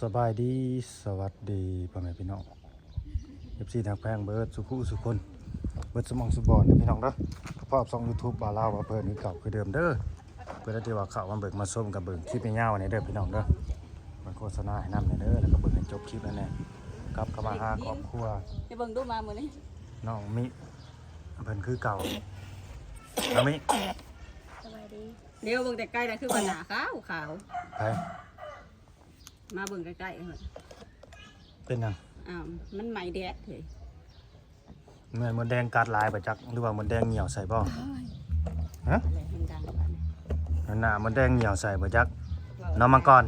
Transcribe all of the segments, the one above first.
สบายดีสวัสดีพ่อแม่พี่น้องFCทางแพงเบิร์ดสุขุสุคนเบิร์ดสมองสุบอนพี่น้องเด้อพ่อช่อง YouTube บ่าวลาวว่าเพิ่นคือเก่าคือเดิมเด้อเพื่อที่ว่าเข้ามาเบิกมาชมกับเบิ่งคลิปยาวๆนี่เด้อพี่น้องเด้อมันโฆษณาให้นำเด้อแล้วก็เบิ่งให้จบคลิปนั่นแหละกลับเข้ามาหาครอบครัว ไปเบิ่งดูมามื้อนี้ น้องมิเพิ่นคือเก่าน้องมิ สบายดี เดี๋ยวเบิ่งแต่ใกล้แล้วคือว่าหน้าขาวขาว ไป มาเบิ่งใกล้ๆเฮ้ย เป็นหยัง อ้าวมันไหม้แดดเฮ้ย เหมือนมดแดงกัดลายไปจักหรือว่ามดแดงเหี่ยวใส่บ่ฮะ อะไรมันดังบ้านนี่ นั่นน่ะมดแดงเหี่ยวใส่บ่จักน้องมังกร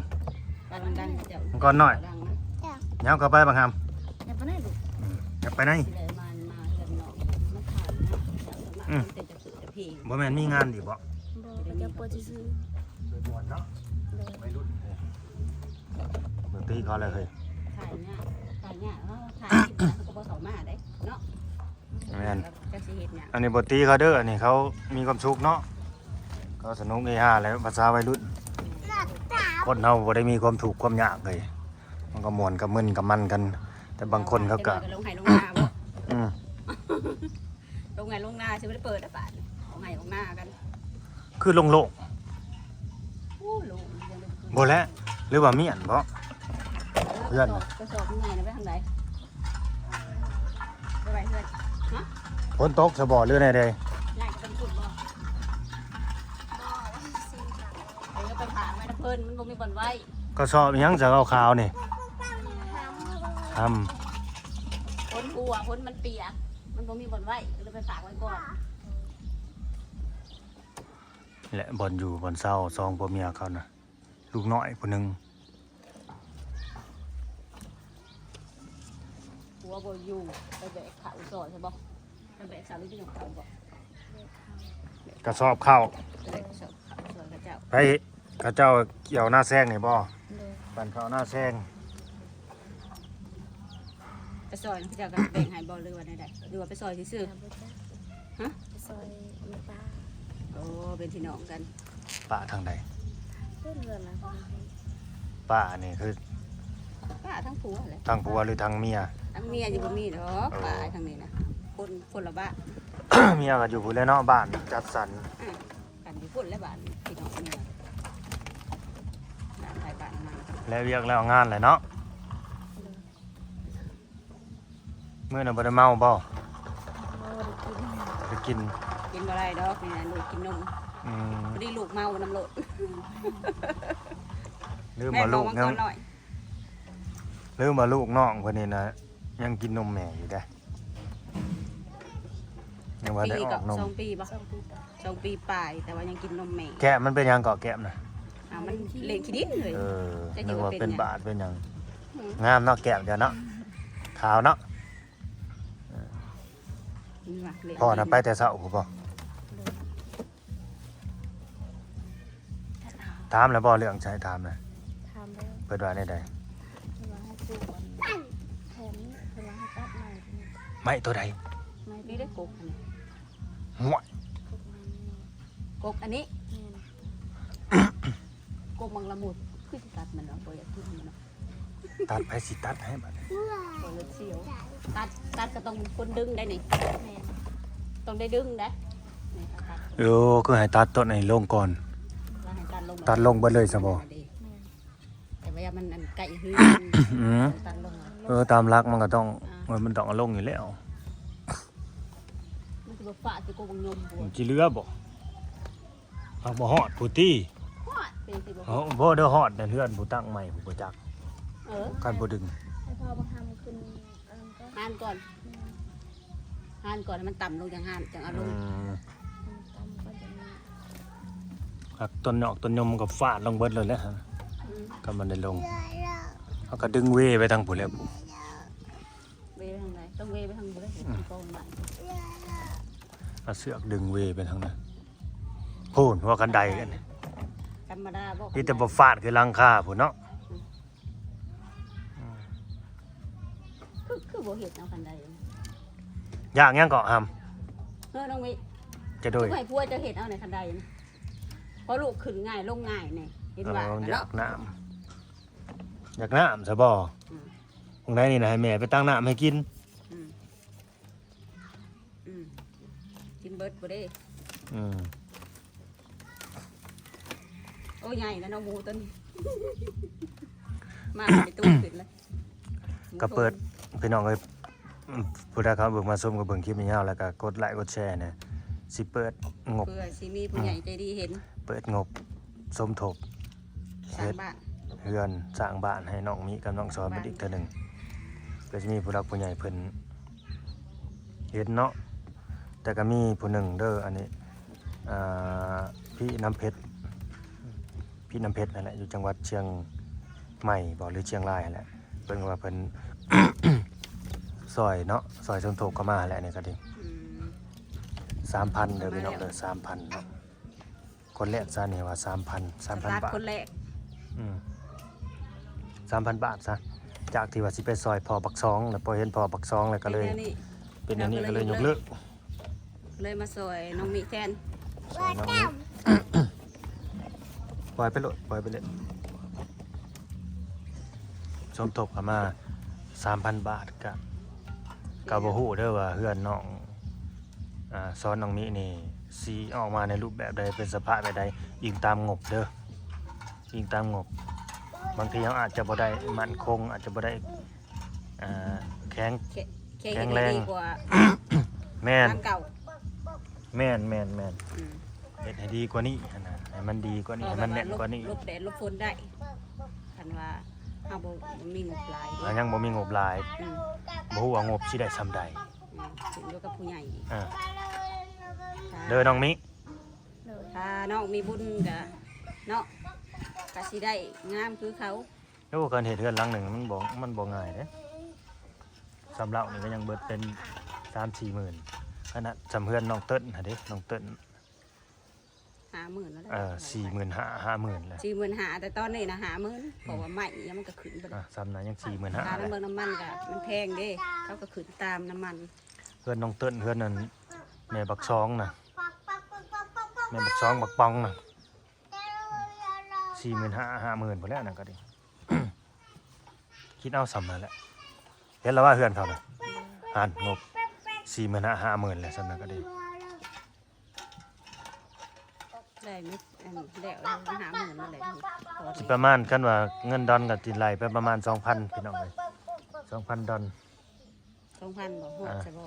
บ้านมันดังเจ้า มังกรน้อย ดังนะ เหี่ยวเข้าไปบังหำ อย่าไปไหนลูก อย่าไปไหน สิได้มาเฮือนน้องมันขาวนะเจ้าสามารถเป็นจะสื่อจะเพลง บ่แม่นมีงานดิบ่ บอกว่าจะปวดซื้อ ม่วนเนาะ เลย วัยรุ่นเบิ่งตีเขาเลยเฮ้ย ถ่ายเนี่ยเนาะถ่ายคลิปนะเขาก็บ่เข้ามาได้เนาะ แม่น จังสิเฮ็ดหยัง อันนี้บ่ตีเขาเด้ออันนี้เขามีความสุขเนาะเขาสนุกเฮฮาแล้วภาษาวัยรุ่นคนเฮาบ่ได้มีความทุกข์ความยากเลยมันก็ม่วนกับมึนกับมันกัน แต่บางคนเขาก็ ลงไห้ลงนาบ่ อืม ลงไห้ลงนาสิบ่ได้เปิดได้บาดลงไห้ลงนากัน คือโล่ง โอ้ลงยังลง ๆบ่แล้วหรือว่าเมียนบ่ เพื่อน กระสอบใหญ่นะไปทางไหนไปไว้เพื่อนฮะ ฝนตกซะบ่หรือไดใด ใหญ่ก็เป็นฝุ่นบ่เดี๋ยวไปผ่าไว้นะเพิ่นมันบ่มีบ่อนไว้ ก็ชอบอิหยังจะขาวๆนี่ทำ พ้นหัวพ้นมันเปียกมันบ่มีบ่อนไว้ก็เลยไปฝากไว้ก่อน และบ่อนอยู่บ่อนเศร้าซองผัวเมียเขาน่ะลูกน้อยผู้หนึง หัวบ่อยู่ไปแบกขาอุซอยใช่บ่ไปแบกสาวลูกที่หนองเขาบ่ กระสอบข้าว ไปแบกกระสอบขาอุซอยกับเจ้า ไปเขาเจ้าเกี่ยวหน้าแซงนี่บ่ เลย ปั่นข้าวหน้าแซง ไปซอยพี่เจ้าก็แบ่งให้บ่หรือว่าใดๆหรือว่าไปซอยซื่อ ทำไปจ้ะ ฮะ ไปซอยมีป้า ๆโอ้เป็นพี่น้องกัน ป้าทางใด เพื่อนเรือนนะพ่อแม่ ป้านี่คือ ป้าทั้งผัวแหละ ทางผัวหรือทางเมีย ทั้งเมียอยู่บ่มีดอกป้าทางนี้นะคนละบ้าน เมียก็อยู่พุ่นแหล้วเนาะบ้านจัดสรร กันอยู่พุ่นและบ้านพี่น้องเมียบ้านไทยบ้านมัน แล้วเรียกแล้วงานแหละเนาะมื้อน่ะบ่ได้เมาบ่ บ่ได้กินไปกิน กินบ่ได้ดอกนี่นะลูกกินนม อืม พอดีลูกเมาน้ำโลด ลืม แม่ ว่า บ ลู อก ก มัน ยั ก่ ง อนหน่อย ลืมว่าลูกน้องเพิ่นนี่นะยังกินนมแม่อยู่เด้ยังว่าได้ ปี อ กั อบ กนม 2 ปีป่ะ 2 ปีต่อ 2 ปีปลายแต่ว่ายังกินนมแม่ แกะมันเป็นหยังเกาะแกะน่ะ มันเละขี้ดินเลย เออ จะคิ นึ ด ก ว่า ว่า เป็ เป็น น หยัง บาทเป็นหยังงามเนาะแกะเดี๋ยวเนาะขาวเนาะ นี่ว่ะเละ พ่อน่ะไปแต่เช้าผู้บ่ เลย ถามแล้วบ่เรื่องใช้ถามน่ะ ทำแล้ว เปิดว่าได้ใด เพื่อนว่าให้ปลูกอันแถมนี้เพื่อนว่าให้ตัดใหม่เพื่อน ไม่ตัวใด ไม่พี่ได้กกอันนี้ หัว พวกมันนี่กกอันนี้ แม่น กกมังละมุดคือสิตัดมันเนาะบ่อยากกินมันเนาะ ตัดไปสิตัดให้บัดนี้ บ่เลยเสียวตัดก็ต้องคนดึงได้นี่ แม่น ต้องได้ดึงได้นี่ตัด โอ้คือให้ตัดต้นนี้ลงก่อน แล้วให้ตัดลง ตัดลงเบิดเลยซะบ่ แม่น แต่ว่ามันอันไก่หื้อ อืม ตัดลงมา ตามรักมันก็ต้องมันต้องเอาลงอยู่แล้ว มันสิบ่ฝาดสิกกบังยมบ่ มันสิเหลือบ่เอาบ่ฮอดผู้ตี้ ฮอดเป็นสิบ่ เอาบ่เด้อฮอดนั่นเฮือนผู้ตั้งใหม่ผู้บ่จัก เออ กันบ่ดึง ให้พ่อบางทำขึ้นก็ หานก่อนหานก่อนให้มันต่ำลงจังหานจังเอาล อื ง ม ตำก็จะมี ครับต้นหยอกต้นยมมันก็ฟาดลงเบิดเลยแหละฮะ อืม ก็มันได้ลงเขาก็ดึงเวไปทางผู้แล้วผู้ เวไปทางไหนต้องเวไปทางบ่ได้เห็นที่กองมัน เอาเสือกดึงเวไปทางนั้นพูนว่ากันไดกันนี่ ธรรมดาบ่ นี่แต่บ่ฟาดคือหลังคาพุ่นเนาะ คือบ่เฮ็ดเอาคันใด ยากยังก็หำ เออน้องวิ จะโดย ผู้ให้ผัวจะเฮ็ดเอาในคันใดนะเพราะลูกขึ้นง่ายลงง่ายนี่เห็นว่า อยา เนาะ กน้ำ อยากน้ำซะบ่ อืม ตรงไหนนี่นะให้แม่ไปตั้งน้ำให้กิน อืมอืมกินเบิดบ่ได้ อืม โอ้ใหญ่นะน้องหมูตัวนี้ มาไปตู้ขึ้นเลย ก็เปิดพี่น้องเอ้ยผู้ใดเขาเบิ่งมาชมก็เบิ่งคลิปนี้ยาวแล้วก็กดไลค์กดแชร์เนี่ยสิเปิดงบ เพื่อสิมีผู้ใหญ่ใจดีเห็น เปิดงบสมทบ สร้างบ้าน เฮือนสร้างบ้านให้น้องมีกับน้องสอนเป็นอีกเทื่อหนึงก็จะมีผู้รักผู้ใหญ่เพิ่นเห็นเนาะแต่ก็มีผู้หนึ่งเด้ออันนี้อ่าพี่น้ำเพชรนั่นแหละอยู่จังหวัดเชียงใหม่บ่หรือเชียงรายนั่นแหละเพิ่นก็ว่าเพิ่น ซอยเนาะซอยสมทบเข้ามาแหละนี่ก็ดี อืม 3,000เด้อพี่น้องเด้อ 3,000เนาะคนแรกซะนี่ว่า 3,000 สตาร์ท บาท คนแรก อืม 3,000 บาทซะจากที่ว่าสิไปซอยพอบักซองแล้วพอเห็นพอบักซองแล้วก็เลย นี่ เป็นอันนี้ก็เลยยกเลิก เลยมาซอยน้องมีแทน ซอยน้องนี้ปล่อยไปเลยสมทบเข้ามา 3,000 บาทก็บ่ฮู้เด้อว่าเฮือนน้องสอนน้องมินี่สิออกมาในรูปแบบใดเป็นสภาพแบบใดอิงตามงบเด้ออิงตามงบบางทีเราอาจจะบ่ได้มั่นคงอาจจะบ่ได้แข็ง แข็ แข็ ง ง แร แรง ง ดีกว่า แม่น ทางเก่า แม่น อืม เฮ็ดให้ดีกว่านี้หั่นนะให้มันดีกว่านี้ให้มันแน่นกว่านี้ ลบแดดลบฝนได้คันว่าเฮาบ่มีงบหลาย แล้วยังบ่มีงบหลาย อืม บ่ฮู้ว่างบสิได้ส่ำใด ถึงอยู่กับผู้ใหญ่อีก อ่าเด้อน้องมิ เลย ถ้าน้องมีบุญก็เนาะก็สิได้งามคือเขา โอ้การเฮ็ดเฮือนหลังหนึงมันบ่ง่ายเด้สำหรับนี่ก็ยังเบิดเป็น 3-4 หมื่นขนาดสำเฮือนน้องเติ้นหั่นเด้น้องเติ้น 50,000แล้วแหละ 40,000 50,000เลย 45,000แต่ตอนนี้นะ50,000เพราะว่าไม้ยังมันก็ขึ้นไป ซ้ำนั้นยัง ค่า 45,000 น้ำ เลย เบิ่งน้ำมันก็มันแพงเด้เขาก็ขึ้นตามน้ำมัน เฮือนน้องเติ้นเฮือนนั้นแม่บักซองน่ะแม่บักซองบักปองน่ะ 45,000 50,000พุ่นแล้วนั่นก็ดี คิดเอาซ้ำนั่นแหละเห็นแล้วว่าเฮือนเขาน่ะอ่านงบ 45,000 50,000แหละซ้ำนั้นก็ดี ได้ไหมอันแล้ว50,000นั่นแหละพอ สิ ดี ประมาณกันว่าเงินดอนก็สิไหลไปประมาณ 2,000 พี่น้องเอ้ย 2,000 ดอน 2,000บ่ฮอดใช่บ่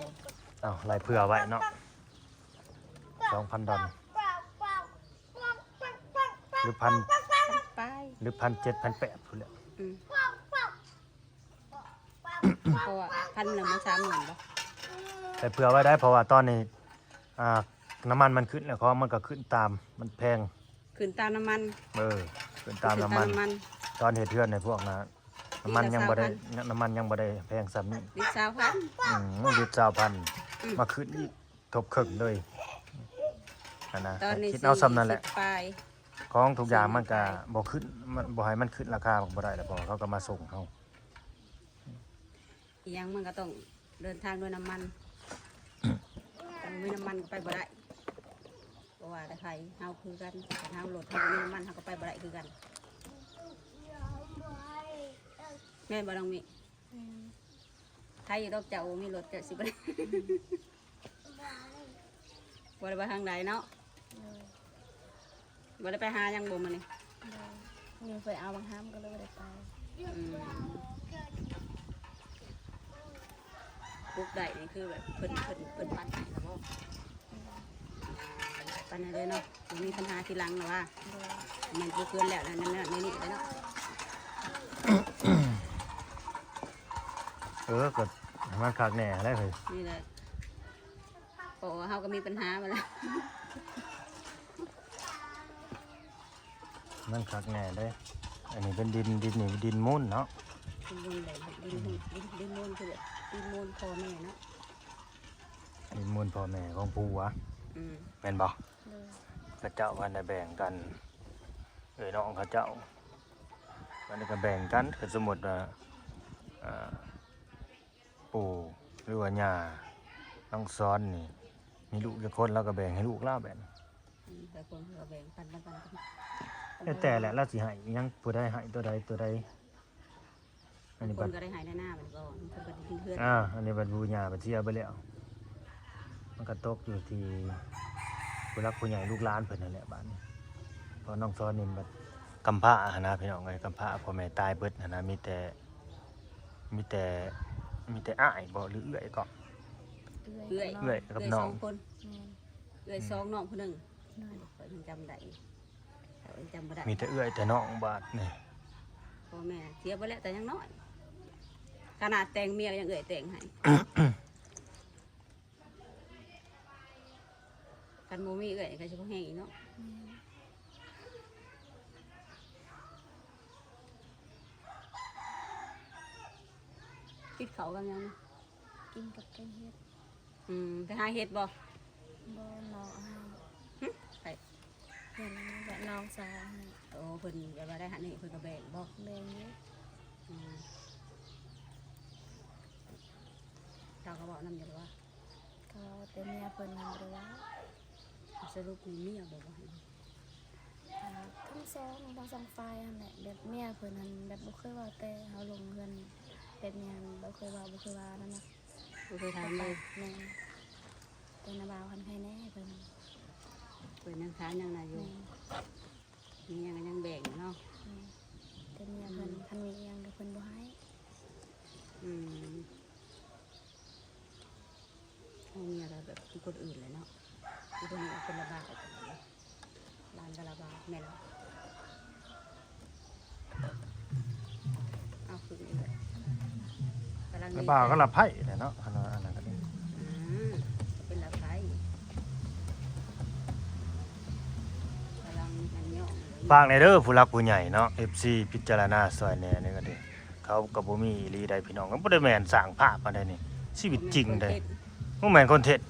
อ้าวไหลเผื่อไว้เนาะ 2,000 ดอนหรือพัน ไป หรือ1,700 1,800พุ่นแหละ อืมเพราะว่า1,000นึงมัน30,000บ่ แต่เผื่อไว้ได้เพราะว่าตอนนี้น้ำมันมันขึ้นแล้วเขามันก็ขึ้นตามมันแพง ขึ้นตามน้ำมัน ขึ้นตามน้ำมัน ขึ้ ตอนเฮ็ดเทือนในพวกนะน้ำมันยังบ่ได้ ลิตรละ น้ำมันยังบ่ได้แพงซ้ำนี้ ลิตร20,000 ลิตร20,000มาขึ้นอีกทบครึ่งเลยอันนะ ตอนนี้ คิดเอาซ้ำนั่นแหละ 40ปลาย ของทุกอย่างมันก็บ่ขึ้นมันบ่ให้มันขึ้นราคาบ่ได้แล้วบ่เขาก็มาส่งเฮา อีหยังมันก็ต้องเดินทางด้วยน้ำมันถ้าไม่มีน้ำมันก็ไปบ่ได้เพราะว่าแต่ใครเฮาคือกันแต่เฮาโหลดเฮาบ่มีน้ำมันเฮาก็ไปบ่ได้คือกันแม่นบ่ต้องมีไทยอยู่ดอกเจ้ามีรถเจ้าสิบ่ได้ บ่ได้ไปทางใดเนาะ เลย บ่ได้ไปหาหยังบ่มื้อนี้ เลยยังไปเอาบางห้ามก็เลยไม่ได้ไป อืมปลูกได้นี่คือแบบเพิ่นปั่นให้แล้วบ่ปั่นให้เลยเนาะบ่มีปัญหาทีหลังนะว่า เลย มันปลูกเกินแล้วนั่นนี่เลยเนาะ ก็มันคักแน่แล้วเฮ้ย นี่แหละโอ้เฮาก็มีปัญหามาแล้ว มันคักแน่เด้อันนี้เป็นดินนี่ดินมูลเนาะ ดินเลยดินมูลคือแบบดินมูลพ่อแม่เนาะ ดินมูลพ่อแม่ของผัว อืม แม่นบ่ เลย พระเจ้าวันได้แบ่งกันน้องพระเจ้าวันนี้ก็แบ่งกันคือสมมุติว่าปู่หรือว่าย่าน้องซ้อนนี่มีลูกจักคนแล้วก็แบ่งให้ลูกเล่าแบ่ง แต่คนก็แบ่งปันกัน แต่แหละเราสิให้อิหยังผู้ใดให้ตัวใด อันนี้ ค บั น ด ก็ได้หายในหน้ามันก็มันก็ดีเพื่อน อันนี้บัดบูญาบัดเสียไปแล้วมันก็ตกอยู่ที่ผู้รักผู้ใหญ่ลูกหลานเพิ่นนั่นแหละบ้านนี้เพราะน้องซ้อนนี่บัดกำพร้าหั้นนะพี่น้องเอ้ยกำพร้าพ่อแม่ตายเบิดหั้นนะมีแต่อ้ายบ่หรือเอื้อยก็ เอื้อย เอื้อยกับน้อง สองคนเอื้อยสองน้องคนหนึ่ง น้อย เปิดจำได้จำบ่ได้ มีแต่เอื้อยแต่น้องบาดนี่ พ่อแม่เสียไปแล้วแต่ยังน้อยขนาดแต่งเมียก็ยังเอื้อยแต่งให้กันโมมีเอื้อยก็จะพอแห้งอีกเนาะคิดเขากันยัง กินกับแกงเฮ็ด ไปหาเห็ดบ่ บ่น้องให้ ไป เพิ่นแบบน้องสาวให้ โอ้เพิ่นแบบว่าได้หันนี่เพิ่นก็แบ่งบ่ แบ่งเยอะ เราก็บอกนำอยู่ว่า ก็แต่เมียเพิ่นนำไปว่า สรุปมีเมียบ่บ่ ทั้งสองฝ่ายนั่นแหละแบบเมียเพิ่นนั้นแบบบ่เคยว่าแต่เฮาลงเงินแบบเมียบ่เคยว่านั่นน่ะ บ่เคยถามเลย แม่แต่นาบ่าวคันใครแน่เพิ่น เพิ่นยังถามยังน่ะอยู่ แม่ มียังก็ยังแบ่งอยู่เนาะ แต่เมียเพิ่นคันมีหยังก็เพิ่นบ่ให้ เอาเมียเราแบบคือคนอื่นเลยเนาะคือคนนี้เป็นระบาดกันเลยร้านก็ระบาดแม่เราเอาคือนี่เลยกำลัง แล้วบ่าวก็ละไพ่แหละเนาะอันนั้นก็ได้ เป็นระไผ่กำลังอันย่องเลย ฝากในเด้อผู้รักผู้ใหญ่เนาะ FC พิจารณาซอยแหน่นี่ก็ดีเขาก็บ่มีอีหลีใดพี่น้องก็บ่ได้แม่นสร้างภาพมาได้นี่ชีวิตจริงเด้บ่แม่นคอนเทนต์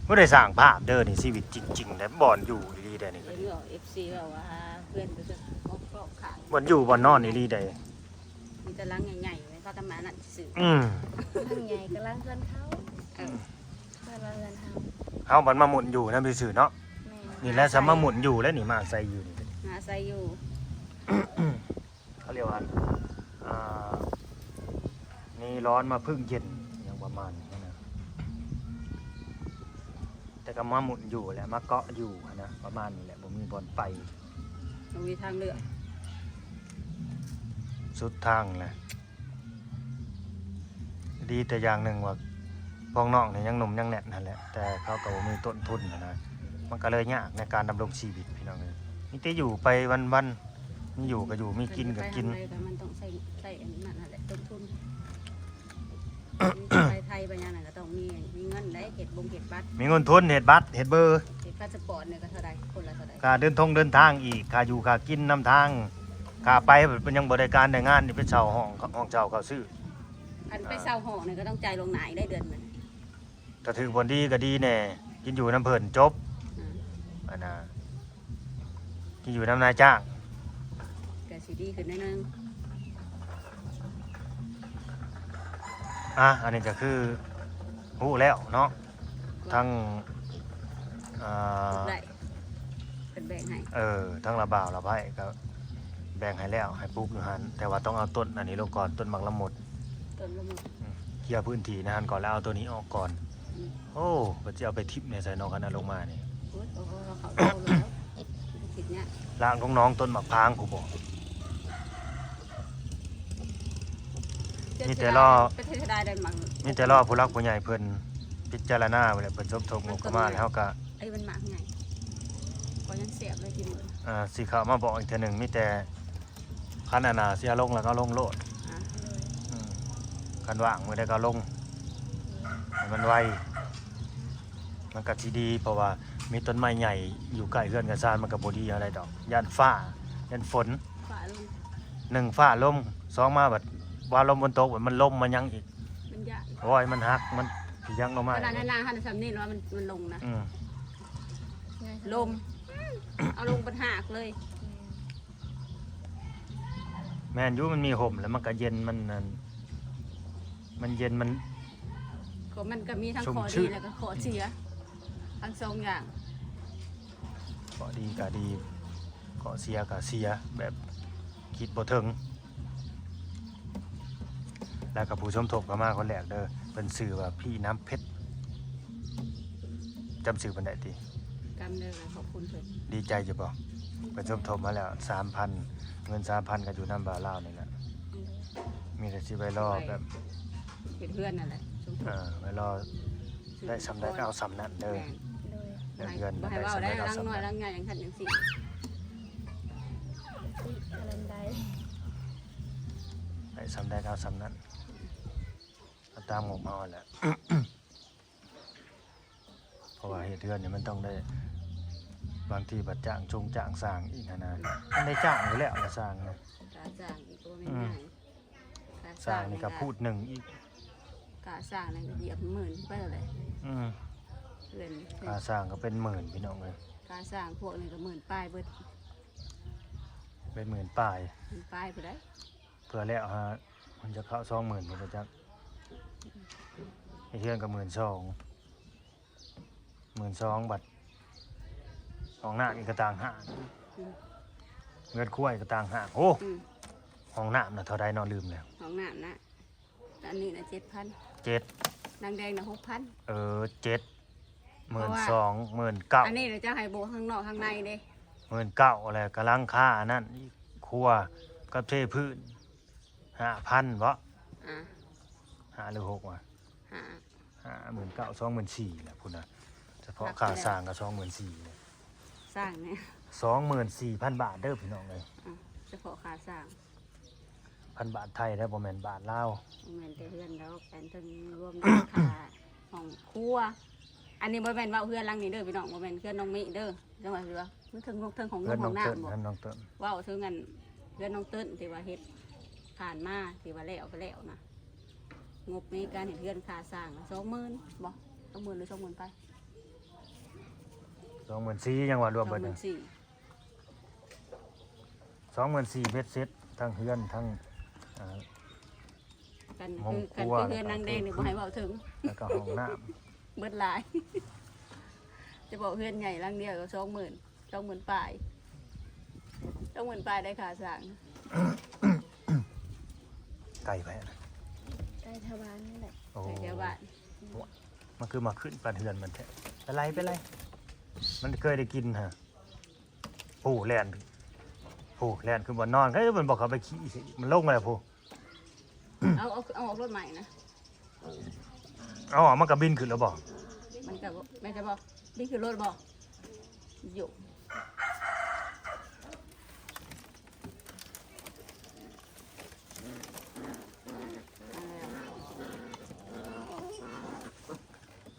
บ่ได้สร้างภาพเด้อนี่ชีวิตจริงๆเด้บ่อนอยู่อีหลีได้นี่ก็ เห็น ดี ว่า FC แบบว่าเพื่อนก็จะออกกรอบขาย บ่อนอยู่บ่อนนอนอีหลีได้ มีตารางใหญ่ๆไว้พากันมานั่นสื่อ ทั้งใหญ่กำลังเพิ่นเขา เออ เพิ่นว่าเงินเฮา เฮาบ่มาหมุนอยู่นำซื่อๆเนาะ แม่ นี่แหละสมาหมุนอยู่แล้วนี่มาใส่อยู่นี่ หาใส่อยู่ เขาเรียกว่านี่ร้อนมาพึ่งเย็นอย่างประมาณนี้นะแต่ก็มาหมุนอยู่แหละมาเกาะอยู่นะประมาณนี้แหละผมมีบอลไป มันมีทางเลือก สุดทางแหละดีแต่อย่างหนึ่งว่าพองน้องเนี่ยยังหนุ่มยังแน่นนั่นแหละแต่เขาก็บ่มีต้นทุนนะมันก็เลยยากในการดำรงชีวิตพี่น้องเลยมีแต่อยู่ไปวันๆมีอยู่ก็อยู่มีกินก็กิน ไปทำอะไรมันต้องใส่อันนั้นนั่นแหละต้นทุนไปไทยไปยังไงก็ต้องมีเงินได้เห็ดบงเห็ดบัตร มีเงินทุนเฮ็ดบัตรเฮ็ดเบอร์ เห็ดพาสปอร์ตเนี่ยก็เท่าไรคนละเท่าไร ค่าเดินทางอีกค่าอยู่ค่ากินนำทางค่าไปเป็นยังบริการได้งานนี่ไปเช่าห้องเช่าเขาซื้อ อันไปเช่าห้องเนี่ยก็ต้องจ่ายลงหนายได้เดือนหนึง ถ้าถือผลดีก็ดีแน่กินอยู่น้ำเพิ่นจบ อ่า อันน่ะกินอยู่น้ำนายจ้าง ก็สิดีขึ้นนิดนึง อันนี้ก็คือฮู้แล้วเนาะทั้งอ่า ได้เป็นแบ่งให้ ทั้งระบ่าวระไผ่ก็แบ่งให้แล้วให้ปลูกอยู่หันแต่ว่าต้องเอาต้นอันนี้ลงก่อนต้นหมักละหมด ต้นละมุด เคลียร์พื้นที่นะฮันก่อนแล้วเอาตัวนี้ออกก่อน อืม โอ้ก็จะเอาไปทิปในใส่นอกกันนะลงมานี่ โอ้ยเขาโตแล้วคิดเนี่ย ล่างของน้องต้นหมักพร้างกูบอก มีแต่รอ ประเทศไทยได้มั้ง มีแต่รอผู้รักผู้ใหญ่เพิ่นพิจารณาไปแล้วเพิ่นสมทบงบประมาณแล้วก็ ไอ้มันหมากไงก็ยังเสียบเลยกินหมด สิเข้ามาบอกอีกเทื่อหนึงมีแต่คันอันน่ะสิเอาลงแล้วก็เอาลงโลด อ่ะ อืมคันว่างมื้อใดก็เอาลงให้มันไวมันก็สิดีเพราะว่ามีต้นไม้ใหญ่อยู่ใกล้เรือนกันซานมันก็บ่ดีอะไรดอกย่านฟ้าย่านฝน ฝ่าลง หนึ่งฟ้าลมสองมาบัดว่าลมบนโต๊ะมันลมมันยังอีก มันยาก โอ้ยมันหักมันสิยังลงมา ขนาดนั้นนางหันสำนี่ว่ามันลงนะ อืม ง่าย ลมเอาลงเป็นหักเลย แม่นอยู่มันมีห่มแล้วมันก็เย็นมันนั่นมันเย็นมัน ก็มันก็มีทั้ง ชุ่ม ข้อ ชื่ ดี น แล้วก็ข้อเสียทั้งสองอย่าง ก็ดีก็ดีก็เสียก็เสียแบบคิดบ่ถึง แล้วก็ผู้สมทบก็มาคนแรกเด้อเพิ่นชื่อว่าพี่น้ำเพชรจำชื่อเพิ่นได้ติ กำเนิดขอบคุณเพิ่น ดีใจอยู่บ่เพิ่นสมทบมาแล้ว 3,000 เงิน 3,000 ก็อยู่นำบ่าวลาวนี่แหละมีแต่สิไว้รอแบบ เป็นเพื่อนนั่นแหละสมทบ ไว้รอได้สำได้ก็เอาสำนั้นเด้อ แม่น โดย เดือน บ่ให้เว้าได้ลังน้อยลังใหญ่อย่างคันจังซี่ ติอะไรใด ได้สำได้ก็เอาสำนั้นเอาตามงบเอาแหละ เพราะว่าเฮ็ดเรือนเนี่ยมันต้องได้บางทีบัดจ้างจ้างสร้างอีกนะมันได้จ้างอยู่แล้วนะสร้างนะ กาสร้างอีกก็ไม่ง่ายกา สร้างนี่ก็พูดหนึ่งอีก กาสร้างนั่นก็เหยียบหมื่นไปเลย อืม เพื่อน ค่าสร้างก็เป็นหมื่นพี่น้องเลย กาสร้างพวกนี้ก็หมื่นป้ายเบิด เป็นหมื่นป้าย หมื่นป้ายไปได้ เพื่อแล้วฮะมันจะเข้า20,000มันก็จะไอ้เทื่อนก็12,000 บัตรห้องน้ำอีกก็ต่างหากเงินคุ้ยก็ต่างหากโอ้ อืม ห้องน้ำน่ะเท่าใดเนอลืมแล้ว ของน้ำนะอันนี้นะ7,000 7 นางแดงนะ6,000 7 เพราะว่า 12,000 อันนี้เดี๋ยวจะให้โบข้างนอกข้างในเด้ 19,000อะไรกำลังค่าอันนั้นอีกครัวกับเทพื้น5,000บ่ อ่า 5หรือ6วะ หา 19,000 24,000แหละพุ่นน่ะเฉพาะค่าสร้างก็24,000เลย สร้างเนี่ย 24,000 บาทเด้อพี่น้องเอ้ย อ่ะเฉพาะค่าสร้าง 1,000 บาทไทยได้อบ่แม่นบาทลาว บ่แม่นแต่เฮือนแล้วแปนถึงรวมราคาของครัว อันนี้บ่แม่นว่าเฮือนหลังนี้เด้อพี่น้องบ่แม่นเฮือนน้องมิเด้อจังหวะสิว่ามันถึงเทิงของ เพื่อน ข น้ อ อง ง เติ้น น้ำบ่ เพื่อนน้องเติ้น เว้าถึงกันเฮือนน้องเติ้นที่ว่าเฮ็ดผ่านมาที่ว่าแล้วไปแล้วนะงบในการเฮ็ดเฮือนค่าสร้าง20,000บ่20,000หรือ20,000ไป 24,000ยังว่ารวมเบิด 24,000 24,000เบ็ดเสร็จทั้งเฮือนทั้งอ่า กัน ห้อง คือ ครัว เฮือนนางแดงนี่บ่ให้เว้าถึง แล้วก็ห้องน้ำ เบิดหลาย จะบอกเฮือนใหญ่หลังเดียวก็20,000ปลาย20,000ปลายได้ค่าสร้าง ไก่ไปนะ ใกล้ทวารนี่แหละ โอ้ เดี๋ยวบ้าน มันคือมาขึ้นปลาเฮือนมันแท้ไปไรมันเคยได้กินฮะผู้แล่นคือบ่นอนก็มันบอกเขาไปขี้สิมันลงมาแล้วผู้ เอาออกรถใหม่นะ เอาออกมันก็บินขึ้นแล้วบ่ มันก็บอกแม่จะบอกนี่คือรถบอกอยู่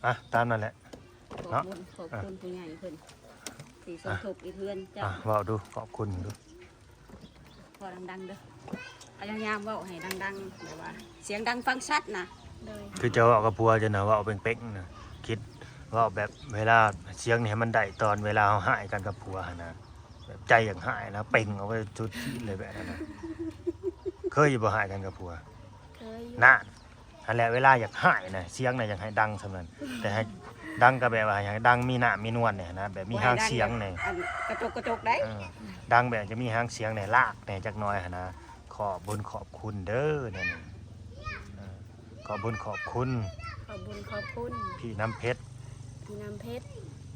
อ่ะตามนั่นแหละ ขอบคุณผู้ใหญ่เพิ่นสีสมทบอีเพื่อนเจ้า เว้าดูขอบคุณดู พอดังๆเด้อพยายามเว้าให้ดังๆแบบว่า เสียงดังฟังชัดนะ โดย คือจะเว้ากับผัวจะน่ะเว้าเป๊กๆนะคิดเว้าแบบเวลาเสียงนี่ให้มันได้ตอนเวลาเฮาหายกันกับผัวหั่นนะแบบใจอยากหายนะเป่งเอาไว้จุดที่เลยแบบนั้นนะเคยอยู่บ่หายกันกับผัว เคยอยู่ น่ะอันแหละเวลาอยากหายนะเสียงน่ะอยากให้ดังสำนั้นแต่ให้ดังก็แบบว่าอยากให้ดังมีหน้ามีนวลเนี่ยนะแบบมีหางเสียงเนี่ย อันกระจกได้ ดังแบบจะมีหางเสียงเนี่ยลากเนี่ยจักหน้อยหั่นนะขอบบุญขอบคุณเด้อเนี่ยนี่ขอบบุญขอบคุณ ขอบบุญขอบคุณ พี่น้ำเพชร พี่น้ำเพชร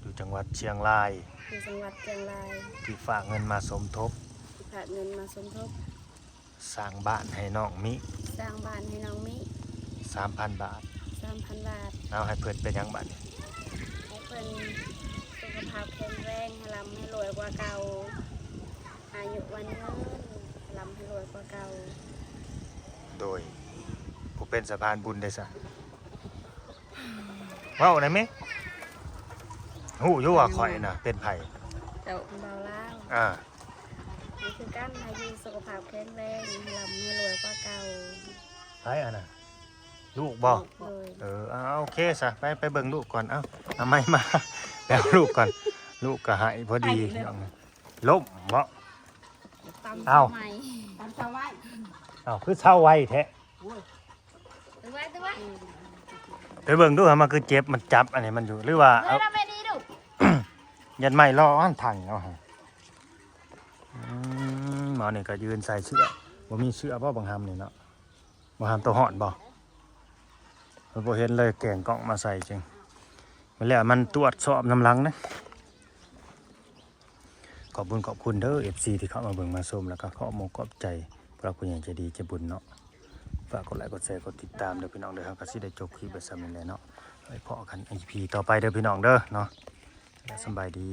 อยู่จังหวัดเชียงราย อยู่จังหวัดเชียงราย ที่ฝากเงินมาสมทบ ที่ฝากเงินมาสมทบ สร้างบ้านให้น้องมิ สร้างบ้านให้น้องมิ 3,000 บาท 3,000 บาท เอาให้เพิ่นเป็นหยังบัดนี้ ให้เพิ่นสุขภาพแข็งแรงให้ร่ำให้รวยกว่าเก่าอายุวันยืนร่ำให้รวยกว่าเก่า โดยผู้เป็นสะพานบุญได้ซะเว้าได้ไหมฮู้อยู่ว่าข่อยน่ะเป็นไผ เจ้า เบาเล่าว นี่คือการให้อยู่สุขภาพแข็งแรงให้ร่ำให้รวยกว่าเก่า ไผอ่ะน่ะลูกบ่ เลย เอาโอเคซะไปเบิ่งลูกก่อนเอาไม้มา แปลลูกก่อนลูกก็หายพอดีล้มบ่ ตำ อ้าว ใหม่ ตามชาวบ้าน คือเศร้าไวแท้ ตัวไว้ตัวไว้ ไปเบิ่งดูว่ามันคือเจ็บมันจับอันนี้มันอยู่หรือว่า เฮ้ เอา ยเราไม่ดีดู ยันไม้ล่ออันถังเอาฮะหมอนี่ก็ยืนใส่เสื้อบ่มีเสื้อบ่บางหำนี่เนาะ บ่หันตัวหอนบ่มันบ่เห็นเลยแกงกล้องมาใส่จริงมันแล้วมันตรวจสอบน้ำหลังนะขอบคุณเด้อ FC ที่เข้ามาเบิ่งมาชมแล้วก็ขอบใจพระคุณใหญ่ใจดีใจบุญเนาะฝากกดไลค์กดแชร์กดติดตามเด้อพี่น้องเด้อครับก็สิได้จบคลิปไปซ้ำนี่แหละเนาะไว้พอกัน EP ต่อไปเด้อพี่น้องเด้อเนาะสบายดี